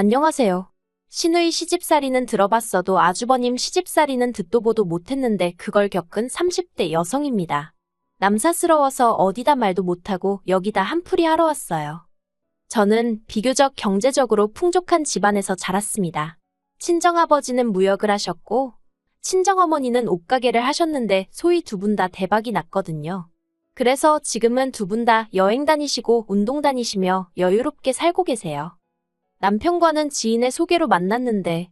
안녕하세요. 신우이 시집살이는 들어봤어도 아주버님 시집살이는 듣도 보도 못했는데 그걸 겪은 30대 여성입니다. 남사스러워서 어디다 말도 못하고 여기다 한풀이 하러 왔어요. 저는 비교적 경제적으로 풍족한 집안에서 자랐습니다. 친정아버지는 무역을 하셨고 친정어머니는 옷가게를 하셨는데 소위 두 분 다 대박이 났거든요. 그래서 지금은 두 분 다 여행 다니시고 운동 다니시며 여유롭게 살고 계세요. 남편과는 지인의 소개로 만났는데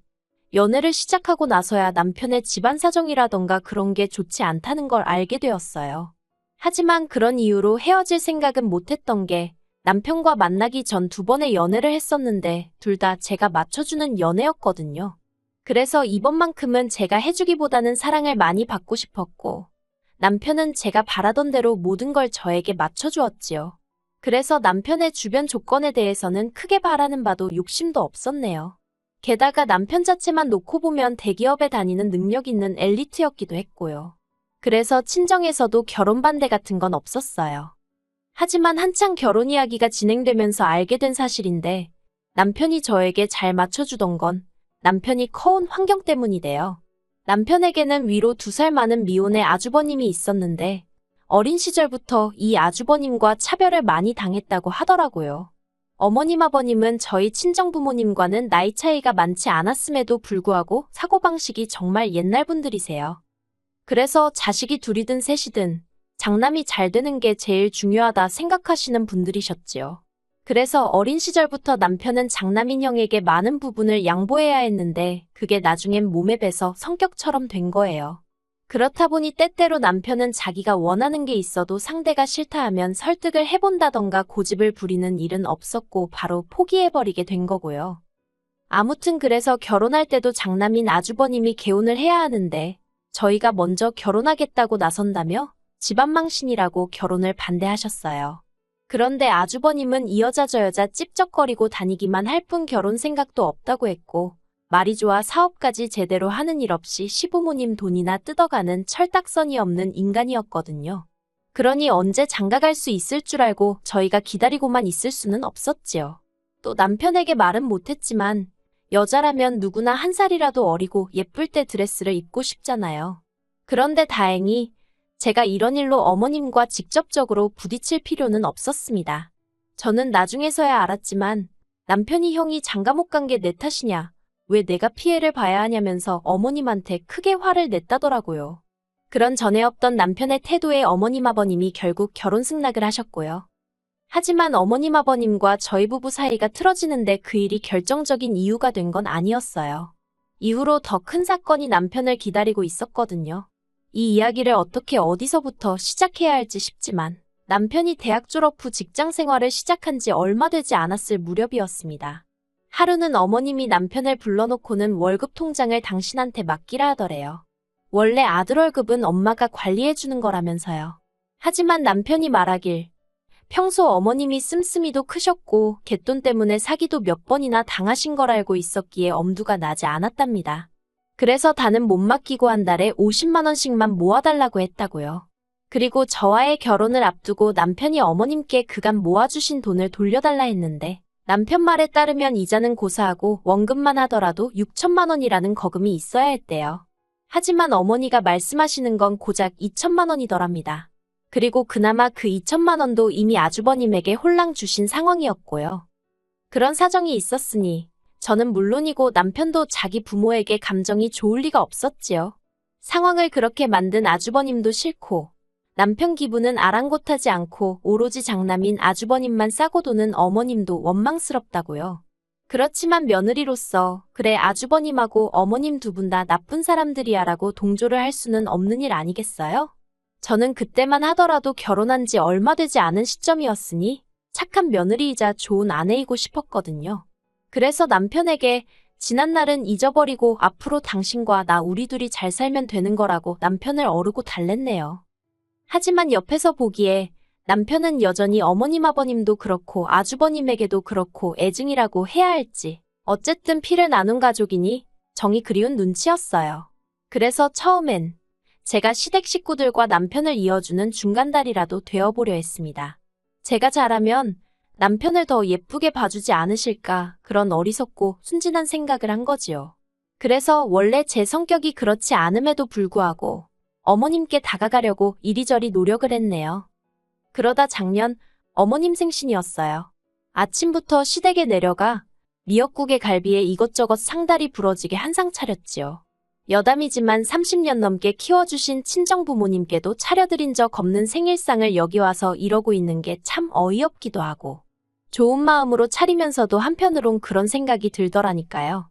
연애를 시작하고 나서야 남편의 집안 사정이라던가 그런 게 좋지 않다는 걸 알게 되었어요. 하지만 그런 이유로 헤어질 생각은 못했던 게 남편과 만나기 전 2번의 연애를 했었는데 둘 다 제가 맞춰주는 연애였거든요. 그래서 이번만큼은 제가 해주기보다는 사랑을 많이 받고 싶었고 남편은 제가 바라던 대로 모든 걸 저에게 맞춰주었지요. 그래서 남편의 주변 조건에 대해서는 크게 바라는 바도 욕심도 없었네요. 게다가 남편 자체만 놓고 보면 대기업에 다니는 능력 있는 엘리트였기도 했고요. 그래서 친정에서도 결혼 반대 같은 건 없었어요. 하지만 한창 결혼 이야기가 진행되면서 알게 된 사실인데 남편이 저에게 잘 맞춰주던 건 남편이 커온 환경 때문이래요. 남편에게는 위로 2살 많은 미혼의 아주버님이 있었는데 어린 시절부터 이 아주버님과 차별을 많이 당했다고 하더라고요. 어머님 아버님은 저희 친정부모님과는 나이 차이가 많지 않았음에도 불구하고 사고방식이 정말 옛날 분들이세요. 그래서 자식이 둘이든 셋이든 장남이 잘 되는 게 제일 중요하다 생각하시는 분들이셨지요. 그래서 어린 시절부터 남편은 장남인 형에게 많은 부분을 양보해야 했는데 그게 나중엔 몸에 배서 성격처럼 된 거예요. 그렇다 보니 때때로 남편은 자기가 원하는 게 있어도 상대가 싫다 하면 설득을 해본다던가 고집을 부리는 일은 없었고 바로 포기해버리게 된 거고요. 아무튼 그래서 결혼할 때도 장남인 아주버님이 개혼을 해야 하는데 저희가 먼저 결혼하겠다고 나선다며 집안 망신이라고 결혼을 반대하셨어요. 그런데 아주버님은 이 여자 저 여자 찝쩍거리고 다니기만 할 뿐 결혼 생각도 없다고 했고 말이 좋아 사업까지 제대로 하는 일 없이 시부모님 돈이나 뜯어가는 철딱선이 없는 인간이었거든요. 그러니 언제 장가갈 수 있을 줄 알고 저희가 기다리고만 있을 수는 없었지요. 또 남편에게 말은 못했지만 여자라면 누구나 1살이라도 어리고 예쁠 때 드레스를 입고 싶잖아요. 그런데 다행히 제가 이런 일로 어머님과 직접적으로 부딪힐 필요는 없었습니다. 저는 나중에서야 알았지만 남편이 형이 장가 못 간 게 내 탓이냐, 왜 내가 피해를 봐야 하냐면서 어머님한테 크게 화를 냈다더라고요. 그런 전에 없던 남편의 태도에 어머님 아버님이 결국 결혼 승낙을 하셨고요. 하지만 어머님 아버님과 저희 부부 사이가 틀어지는데 그 일이 결정적인 이유가 된 건 아니었어요. 이후로 더 큰 사건이 남편을 기다리고 있었거든요. 이 이야기를 어떻게 어디서부터 시작해야 할지 싶지만 남편이 대학 졸업 후 직장 생활을 시작한 지 얼마 되지 않았을 무렵이었습니다. 하루는 어머님이 남편을 불러놓고는 월급 통장을 당신한테 맡기라 하더래요. 원래 아들 월급은 엄마가 관리해주는 거라면서요. 하지만 남편이 말하길 평소 어머님이 씀씀이도 크셨고 갯돈 때문에 사기도 몇 번이나 당하신 걸 알고 있었기에 엄두가 나지 않았답니다. 그래서 다는 못 맡기고 한 달에 50만 원씩만 모아달라고 했다고요. 그리고 저와의 결혼을 앞두고 남편이 어머님께 그간 모아주신 돈을 돌려달라 했는데 남편 말에 따르면 이자는 고사하고 원금만 하더라도 6천만 원이라는 거금이 있어야 했대요. 하지만 어머니가 말씀하시는 건 고작 2천만 원이더랍니다. 그리고 그나마 그 2천만 원도 이미 아주버님에게 홀랑 주신 상황이었고요. 그런 사정이 있었으니 저는 물론이고 남편도 자기 부모에게 감정이 좋을 리가 없었지요. 상황을 그렇게 만든 아주버님도 싫고 남편 기분은 아랑곳하지 않고 오로지 장남인 아주버님만 싸고 도는 어머님도 원망스럽다고요. 그렇지만 며느리로서 그래 아주버님하고 어머님 두 분 다 나쁜 사람들이야 라고 동조를 할 수는 없는 일 아니겠어요? 저는 그때만 하더라도 결혼한 지 얼마 되지 않은 시점이었으니 착한 며느리이자 좋은 아내이고 싶었거든요. 그래서 남편에게 지난 날은 잊어버리고 앞으로 당신과 나 우리 둘이 잘 살면 되는 거라고 남편을 어르고 달랬네요. 하지만 옆에서 보기에 남편은 여전히 어머님 아버님도 그렇고 아주버님에게도 그렇고 애증이라고 해야 할지 어쨌든 피를 나눈 가족이니 정이 그리운 눈치였어요. 그래서 처음엔 제가 시댁 식구들과 남편을 이어주는 중간다리라도 되어보려 했습니다. 제가 잘하면 남편을 더 예쁘게 봐주지 않으실까 그런 어리석고 순진한 생각을 한 거지요. 그래서 원래 제 성격이 그렇지 않음에도 불구하고 어머님께 다가가려고 이리저리 노력을 했네요. 그러다 작년 어머님 생신이었어요. 아침부터 시댁에 내려가 미역국에 갈비에 이것저것 상다리 부러지게 한상 차렸지요. 여담이지만 30년 넘게 키워주신 친정부모님께도 차려드린 적 없는 생일상을 여기 와서 이러고 있는 게 참 어이없기도 하고 좋은 마음으로 차리면서도 한편으론 그런 생각이 들더라니까요.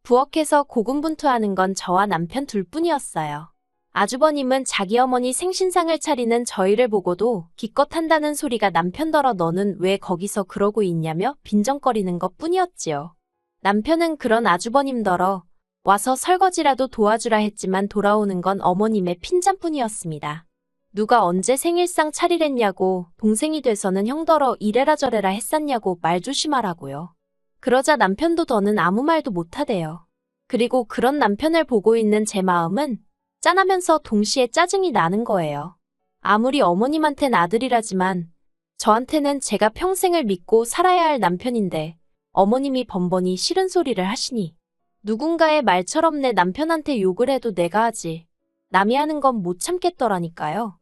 부엌에서 고군분투하는 건 저와 남편 둘뿐이었어요. 아주버님은 자기 어머니 생신상을 차리는 저희를 보고도 기껏 한다는 소리가 남편더러 너는 왜 거기서 그러고 있냐며 빈정거리는 것 뿐이었지요. 남편은 그런 아주버님더러 와서 설거지라도 도와주라 했지만 돌아오는 건 어머님의 핀잔뿐이었습니다. 누가 언제 생일상 차리랬냐고 동생이 돼서는 형더러 이래라 저래라 했었냐고 말 조심하라고요. 그러자 남편도 더는 아무 말도 못하대요. 그리고 그런 남편을 보고 있는 제 마음은 짠하면서 동시에 짜증이 나는 거예요. 아무리 어머님한텐 아들이라지만 저한테는 제가 평생을 믿고 살아야 할 남편인데 어머님이 번번이 싫은 소리를 하시니 누군가의 말처럼 내 남편한테 욕을 해도 내가 하지 남이 하는 건 못 참겠더라니까요.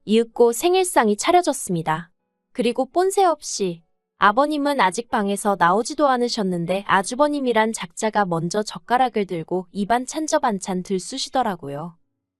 이윽고 생일상이 차려졌습니다. 그리고 뽐새 없이 아버님은 아직 방에서 나오지도 않으셨는데 아주버님이란 작자가 먼저 젓가락을 들고 입안 찬저 반찬 들쑤시더라고요.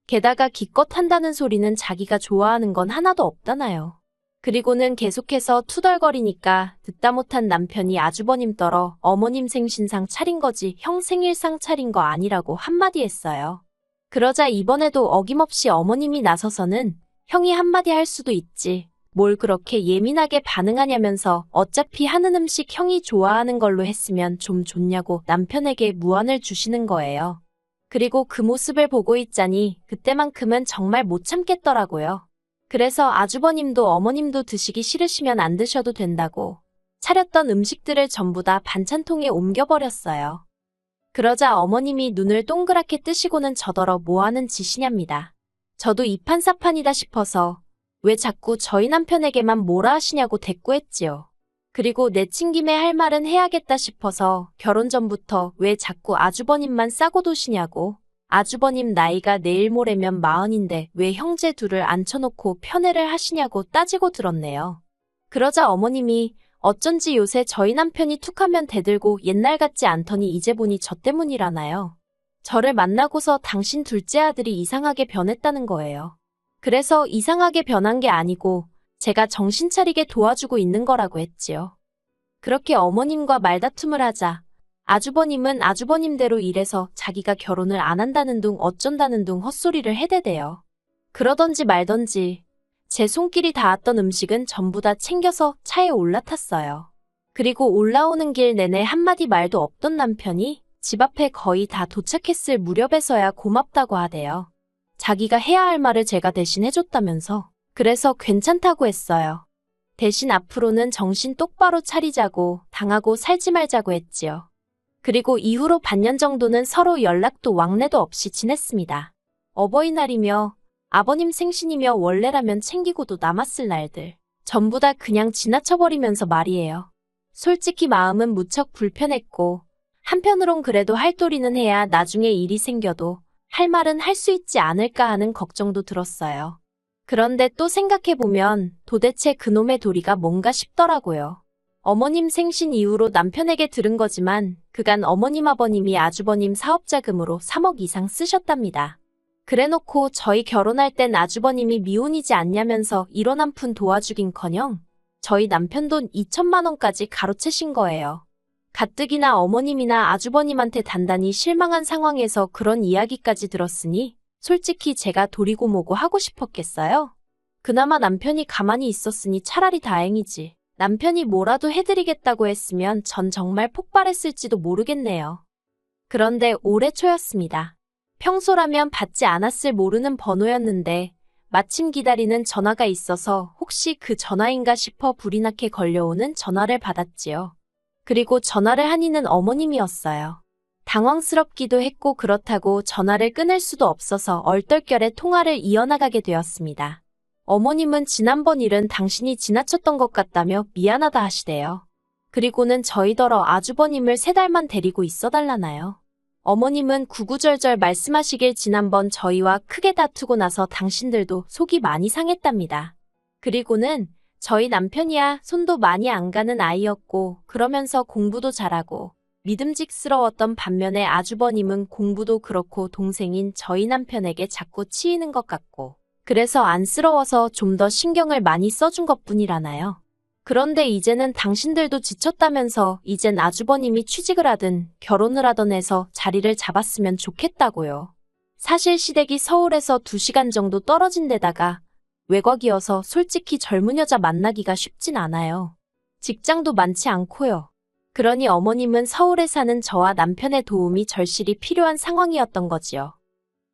게다가 기껏 한다는 소리는 자기가 좋아하는 건 하나도 없다나요. 그리고는 계속해서 투덜거리니까 듣다 못한 남편이 아주버님 떨어 어머님 생신상 차린 거지 형 생일상 차린 거 아니라고 한마디 했어요. 그러자 이번에도 어김없이 어머님이 나서서는 형이 한마디 할 수도 있지. 뭘 그렇게 예민하게 반응하냐면서 어차피 하는 음식 형이 좋아하는 걸로 했으면 좀 좋냐고 남편에게 무안을 주시는 거예요. 그리고 그 모습을 보고 있자니 그때만큼은 정말 못 참겠더라고요. 그래서 아주버님도 어머님도 드시기 싫으시면 안 드셔도 된다고 차렸던 음식들을 전부 다 반찬통에 옮겨버렸어요. 그러자 어머님이 눈을 동그랗게 뜨시고는 저더러 뭐하는 짓이냐입니다. 저도 이판사판이다 싶어서 왜 자꾸 저희 남편에게만 뭐라 하시냐고 대꾸했지요. 그리고 내친 김에 할 말은 해야겠다 싶어서 결혼 전부터 왜 자꾸 아주버님만 싸고 도시냐고. 아주버님 나이가 내일 모레면 40인데 왜 형제 둘을 앉혀놓고 편애를 하시냐고 따지고 들었네요. 그러자 어머님이 어쩐지 요새 저희 남편이 툭하면 대들고 옛날 같지 않더니 이제 보니 저 때문이라나요. 저를 만나고서 당신 둘째 아들이 이상하게 변했다는 거예요. 그래서 이상하게 변한 게 아니고 제가 정신 차리게 도와주고 있는 거라고 했지요. 그렇게 어머님과 말다툼을 하자 아주버님은 아주버님대로 이래서 자기가 결혼을 안 한다는 둥 어쩐다는 둥 헛소리를 해대대요. 그러던지 말던지 제 손길이 닿았던 음식은 전부 다 챙겨서 차에 올라탔어요. 그리고 올라오는 길 내내 한마디 말도 없던 남편이 집 앞에 거의 다 도착했을 무렵에서야 고맙다고 하대요. 자기가 해야 할 말을 제가 대신 해줬다면서. 그래서 괜찮다고 했어요. 대신 앞으로는 정신 똑바로 차리자고 당하고 살지 말자고 했지요. 그리고 이후로 반년 정도는 서로 연락도 왕래도 없이 지냈습니다. 어버이날이며 아버님 생신이며 원래라면 챙기고도 남았을 날들 전부 다 그냥 지나쳐버리면서 말이에요. 솔직히 마음은 무척 불편했고 한편으론 그래도 할 도리는 해야 나중에 일이 생겨도 할 말은 할 수 있지 않을까 하는 걱정도 들었어요. 그런데 또 생각해보면 도대체 그놈의 도리가 뭔가 싶더라고요. 어머님 생신 이후로 남편에게 들은 거지만 그간 어머님 아버님이 아주버님 사업자금으로 3억 이상 쓰셨답니다. 그래놓고 저희 결혼할 땐 아주버님이 미혼이지 않냐면서 1원 한 푼 도와주긴커녕 저희 남편 돈 2천만 원까지 가로채신 거예요. 가뜩이나 어머님이나 아주버님한테 단단히 실망한 상황에서 그런 이야기까지 들었으니 솔직히 제가 도리고 뭐고 하고 싶었겠어요? 그나마 남편이 가만히 있었으니 차라리 다행이지. 남편이 뭐라도 해드리겠다고 했으면 전 정말 폭발했을지도 모르겠네요. 그런데 올해 초였습니다. 평소라면 받지 않았을 모르는 번호였는데 마침 기다리는 전화가 있어서 혹시 그 전화인가 싶어 불이 나게 걸려오는 전화를 받았지요. 그리고 전화를 한 이는 어머님이었어요. 당황스럽기도 했고 그렇다고 전화를 끊을 수도 없어서 얼떨결에 통화를 이어나가게 되었습니다. 어머님은 지난번 일은 당신이 지나쳤던 것 같다며 미안하다 하시대요. 그리고는 저희더러 아주버님을 3달만 데리고 있어달라나요. 어머님은 구구절절 말씀하시길 지난번 저희와 크게 다투고 나서 당신들도 속이 많이 상했답니다. 그리고는 저희 남편이야 손도 많이 안 가는 아이였고 그러면서 공부도 잘하고 믿음직스러웠던 반면에 아주버님은 공부도 그렇고 동생인 저희 남편에게 자꾸 치이는 것 같고 그래서 안쓰러워서 좀 더 신경을 많이 써준 것뿐이라나요. 그런데 이제는 당신들도 지쳤다면서 이젠 아주버님이 취직을 하든 결혼을 하던 해서 자리를 잡았으면 좋겠다고요. 사실 시댁이 서울에서 2시간 정도 떨어진 데다가 외곽이어서 솔직히 젊은 여자 만나기가 쉽진 않아요. 직장도 많지 않고요. 그러니 어머님은 서울에 사는 저와 남편의 도움이 절실히 필요한 상황이었던 거지요.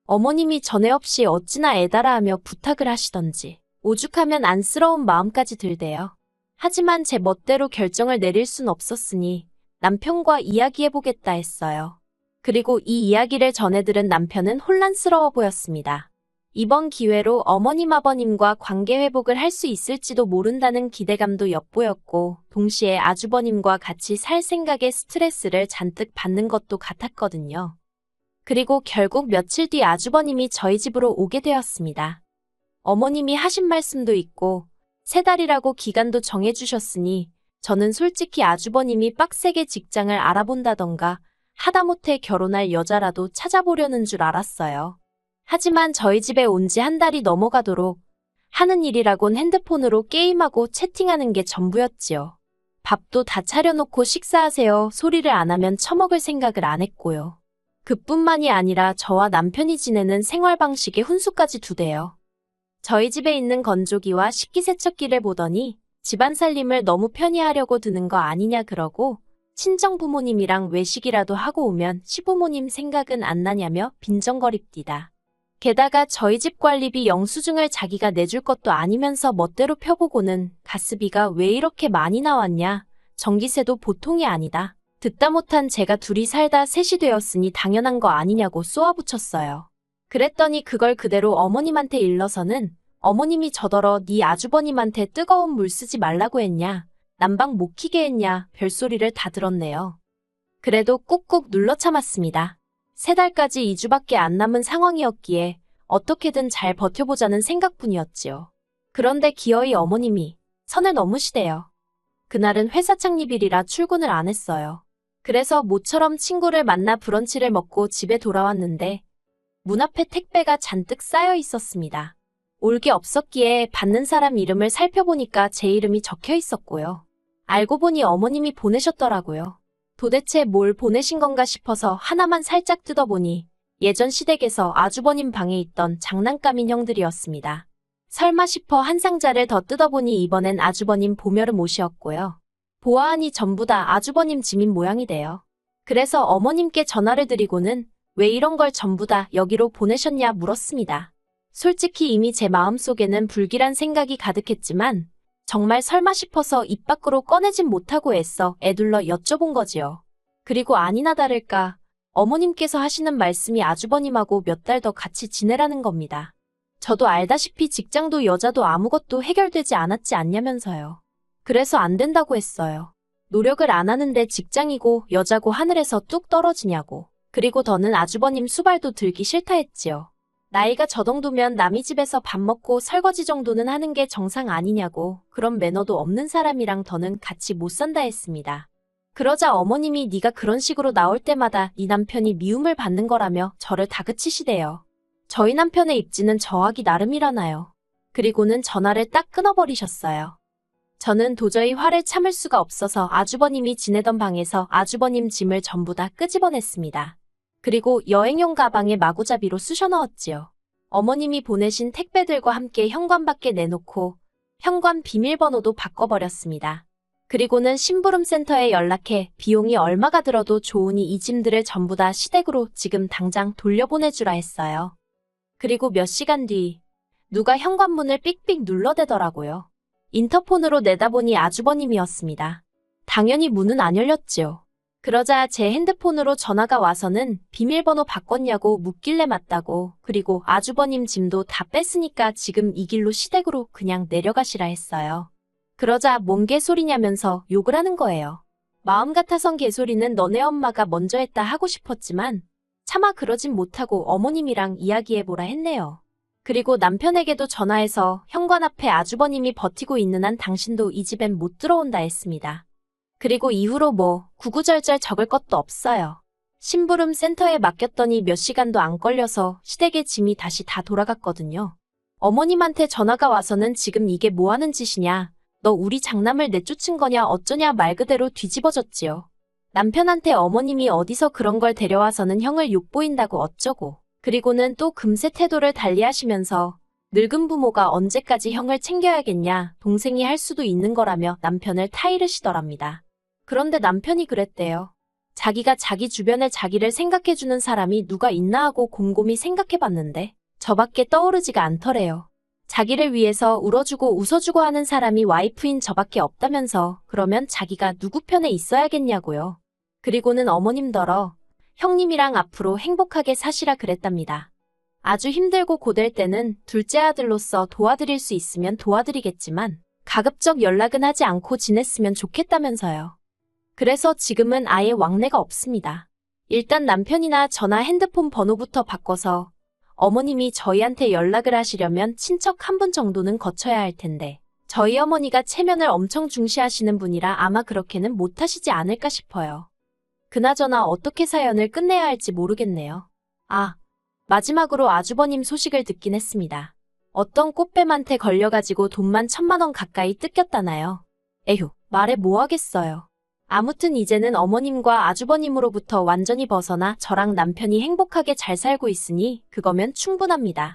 어머님이 전에 없이 어찌나 애달아하며 부탁을 하시던지 오죽하면 안쓰러운 마음까지 들대요. 하지만 제 멋대로 결정을 내릴 순 없었으니 남편과 이야기해보겠다 했어요. 그리고 이 이야기를 전해들은 남편은 혼란스러워 보였습니다. 이번 기회로 어머님 아버님과 관계 회복을 할 수 있을지도 모른다는 기대감도 엿보였고 동시에 아주버님과 같이 살 생각에 스트레스를 잔뜩 받는 것도 같았거든요. 그리고 결국 며칠 뒤 아주버님이 저희 집으로 오게 되었습니다. 어머님이 하신 말씀도 있고 3달이라고 기간도 정해주셨으니 저는 솔직히 아주버님이 빡세게 직장을 알아본다던가 하다못해 결혼할 여자라도 찾아보려는 줄 알았어요. 하지만 저희 집에 온 지 1달이 넘어가도록 하는 일이라곤 핸드폰으로 게임하고 채팅하는 게 전부였지요. 밥도 다 차려놓고 식사하세요 소리를 안 하면 처먹을 생각을 안 했고요. 그뿐만이 아니라 저와 남편이 지내는 생활 방식에 훈수까지 두대요. 저희 집에 있는 건조기와 식기세척기를 보더니 집안 살림을 너무 편히 하려고 드는 거 아니냐 그러고 친정 부모님이랑 외식이라도 하고 오면 시부모님 생각은 안 나냐며 빈정거립디다. 게다가 저희 집 관리비 영수증을 자기가 내줄 것도 아니면서 멋대로 펴보고는 가스비가 왜 이렇게 많이 나왔냐, 전기세도 보통이 아니다. 듣다 못한 제가 둘이 살다 셋이 되었으니 당연한 거 아니냐고 쏘아붙였어요. 그랬더니 그걸 그대로 어머님한테 일러서는 어머님이 저더러 네 아주버님한테 뜨거운 물 쓰지 말라고 했냐, 난방 못 키게 했냐 별소리를 다 들었네요. 그래도 꾹꾹 눌러 참았습니다. 3달까지 2주밖에 안 남은 상황이었기에 어떻게든 잘 버텨보자는 생각뿐이었지요. 그런데 기어이 어머님이 선을 넘으시대요. 그날은 회사 창립일이라 출근을 안 했어요. 그래서 모처럼 친구를 만나 브런치를 먹고 집에 돌아왔는데 문 앞에 택배가 잔뜩 쌓여 있었습니다. 올 게 없었기에 받는 사람 이름을 살펴보니까 제 이름이 적혀 있었고요. 알고 보니 어머님이 보내셨더라고요. 도대체 뭘 보내신 건가 싶어서 하나만 살짝 뜯어보니 예전 시댁에서 아주버님 방에 있던 장난감 인형들이었습니다. 설마 싶어 한 상자를 더 뜯어보니 이번엔 아주버님 보멸음 옷이었고요. 보아하니 전부 다 아주버님 짐인 모양이래요. 그래서 어머님께 전화를 드리고는 왜 이런 걸 전부 다 여기로 보내셨냐 물었습니다. 솔직히 이미 제 마음속에는 불길한 생각이 가득했지만 정말 설마 싶어서 입 밖으로 꺼내진 못하고 애써 애둘러 여쭤본 거지요. 그리고 아니나 다를까 어머님께서 하시는 말씀이 아주버님하고 몇 달 더 같이 지내라는 겁니다. 저도 알다시피 직장도 여자도 아무것도 해결되지 않았지 않냐면서요. 그래서 안 된다고 했어요. 노력을 안 하는데 직장이고 여자고 하늘에서 뚝 떨어지냐고. 그리고 더는 아주버님 수발도 들기 싫다 했지요. 나이가 저 정도면 남의 집에서 밥 먹고 설거지 정도는 하는 게 정상 아니냐고. 그런 매너도 없는 사람이랑 더는 같이 못 산다 했습니다. 그러자 어머님이 네가 그런 식으로 나올 때마다 네 남편이 미움을 받는 거라며 저를 다그치시대요. 저희 남편의 입지는 저하기 나름이라나요. 그리고는 전화를 딱 끊어버리셨어요. 저는 도저히 화를 참을 수가 없어서 아주버님이 지내던 방에서 아주버님 짐을 전부 다 끄집어냈습니다. 그리고 여행용 가방에 마구잡이로 쑤셔 넣었지요. 어머님이 보내신 택배들과 함께 현관 밖에 내놓고 현관 비밀번호도 바꿔버렸습니다. 그리고는 심부름센터에 연락해 비용이 얼마가 들어도 좋으니 이 짐들을 전부 다 시댁으로 지금 당장 돌려보내주라 했어요. 그리고 몇 시간 뒤 누가 현관문을 삑삑 눌러대더라고요. 인터폰으로 내다보니 아주버님이었습니다. 당연히 문은 안 열렸지요. 그러자 제 핸드폰으로 전화가 와서는 비밀번호 바꿨냐고 묻길래 맞다고, 그리고 아주버님 짐도 다 뺐으니까 지금 이 길로 시댁으로 그냥 내려가시라 했어요. 그러자 뭔 개소리냐면서 욕을 하는 거예요. 마음 같아선 개소리는 너네 엄마가 먼저 했다 하고 싶었지만 차마 그러진 못하고 어머님이랑 이야기해보라 했네요. 그리고 남편에게도 전화해서 현관 앞에 아주버님이 버티고 있는 한 당신도 이 집엔 못 들어온다 했습니다. 그리고 이후로 뭐 구구절절 적을 것도 없어요. 심부름 센터에 맡겼더니 몇 시간도 안 걸려서 시댁의 짐이 다시 다 돌아갔거든요. 어머님한테 전화가 와서는 지금 이게 뭐 하는 짓이냐, 너 우리 장남을 내쫓은 거냐 어쩌냐 말 그대로 뒤집어졌지요. 남편한테 어머님이 어디서 그런 걸 데려와서는 형을 욕보인다고 어쩌고, 그리고는 또 금세 태도를 달리하시면서 늙은 부모가 언제까지 형을 챙겨야겠냐, 동생이 할 수도 있는 거라며 남편을 타이르시더랍니다. 그런데 남편이 그랬대요. 자기가 자기 주변에 자기를 생각해주는 사람이 누가 있나 하고 곰곰이 생각해봤는데 저밖에 떠오르지가 않더래요. 자기를 위해서 울어주고 웃어주고 하는 사람이 와이프인 저밖에 없다면서 그러면 자기가 누구 편에 있어야겠냐고요. 그리고는 어머님더러 형님이랑 앞으로 행복하게 사시라 그랬답니다. 아주 힘들고 고될 때는 둘째 아들로서 도와드릴 수 있으면 도와드리겠지만 가급적 연락은 하지 않고 지냈으면 좋겠다면서요. 그래서 지금은 아예 왕래가 없습니다. 일단 남편이나 저나 핸드폰 번호부터 바꿔서 어머님이 저희한테 연락을 하시려면 친척 한 분 정도는 거쳐야 할 텐데 저희 어머니가 체면을 엄청 중시하시는 분이라 아마 그렇게는 못하시지 않을까 싶어요. 그나저나 어떻게 사연을 끝내야 할지 모르겠네요. 아, 마지막으로 아주버님 소식을 듣긴 했습니다. 어떤 꽃뱀한테 걸려가지고 돈만 1,000만 원 가까이 뜯겼다나요. 에휴, 말해 뭐 하겠어요. 아무튼 이제는 어머님과 아주버님으로부터 완전히 벗어나 저랑 남편이 행복하게 잘 살고 있으니 그거면 충분합니다.